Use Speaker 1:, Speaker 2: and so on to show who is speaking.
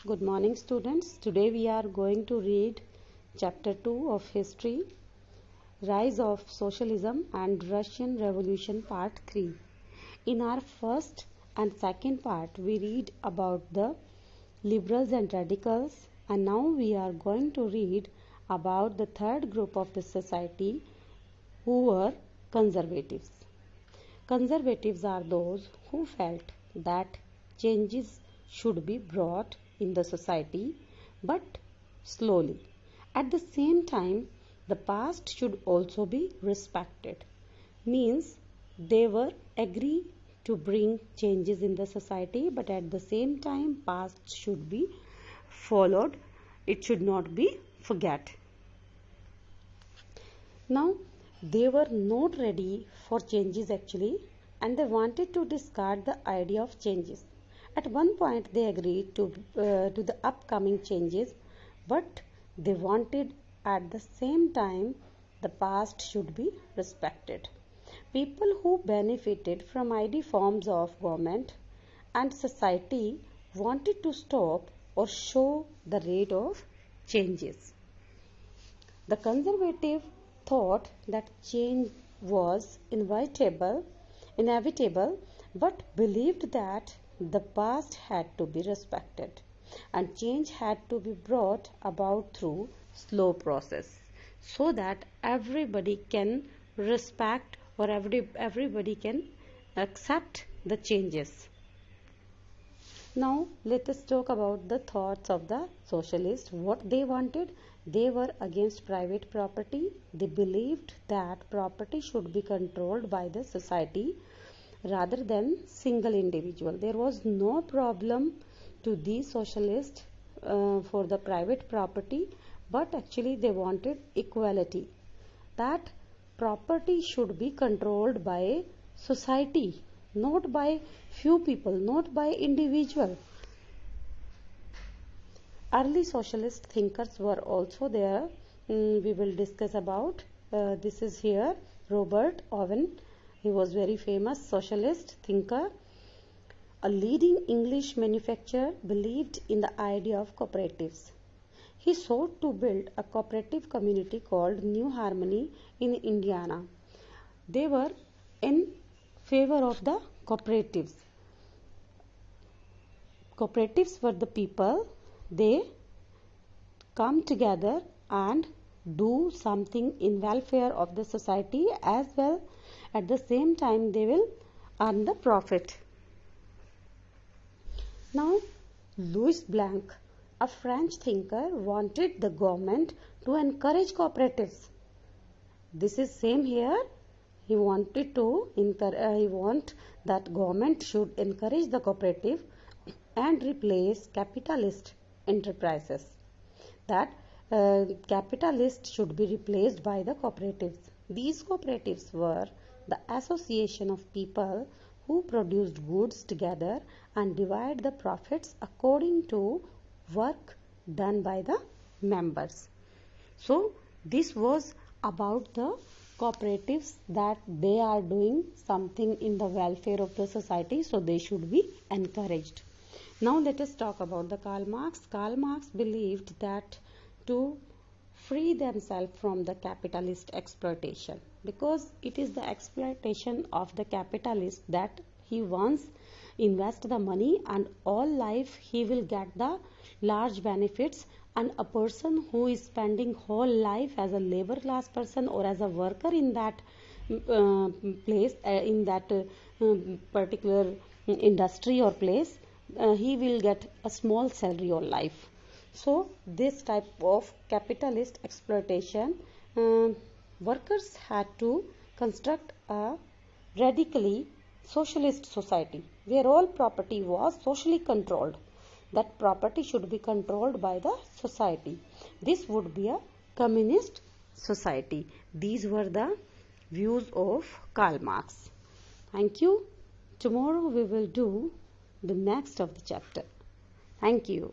Speaker 1: Good morning students. Today we are going to read chapter 2 of history, Rise of Socialism and Russian Revolution part 3. In our first and second part we read about the liberals and radicals, and now we are going to read about the third group of the society who were conservatives. Conservatives are those who felt that changes should be brought in the society, but slowly. At the same time, the past should also be respected. Means they were agree to bring changes in the society, but at the same time, past should be followed. It should not be forget. Now, they were not ready for changes actually, and they wanted to discard the idea of changes. At one point they agreed to the upcoming changes, but they wanted at the same time the past should be respected. People who benefited from ideal forms of government and society wanted to stop or show the rate of changes. The conservative thought that change was inevitable, but believed that the past had to be respected and change had to be brought about through slow process, so that everybody can respect or everybody can accept the changes. Now let us talk about the thoughts of the socialists. What they wanted: they were against private property. They believed that property should be controlled by the society rather than single individual. There was no problem to these socialists for the private property, but actually they wanted equality, that property should be controlled by society, not by few people, not by individual. Early socialist thinkers were also there. We will discuss about this is here Robert Owen. He was very famous socialist thinker. A leading English manufacturer believed in the idea of cooperatives. He sought to build a cooperative community called New Harmony in Indiana. They were in favor of the cooperatives. Cooperatives were the people, they come together and do something in welfare of the society, as well at the same time they will earn the profit. Now Louis Blanc, a French thinker, wanted the government to encourage cooperatives. This is same here. He wanted to he want that government should encourage the cooperative and replace capitalist enterprises. That capitalists should be replaced by the cooperatives. These cooperatives were the association of people who produced goods together and divide the profits according to work done by the members. So this was about the cooperatives, that they are doing something in the welfare of the society, so they should be encouraged. Now let us talk about the Karl Marx. Karl Marx believed that to free themselves from the capitalist exploitation, because it is the exploitation of the capitalist that he once invest the money and all life he will get the large benefits, and a person who is spending whole life as a labor class person or as a worker in that place, in that particular industry or place, he will get a small salary or life. So this type of capitalist exploitation, workers had to construct a radically socialist society where all property was socially controlled. That property should be controlled by the society. This would be a communist society. These were the views of Karl Marx. Thank you. Tomorrow we will do the next of the chapter. Thank you.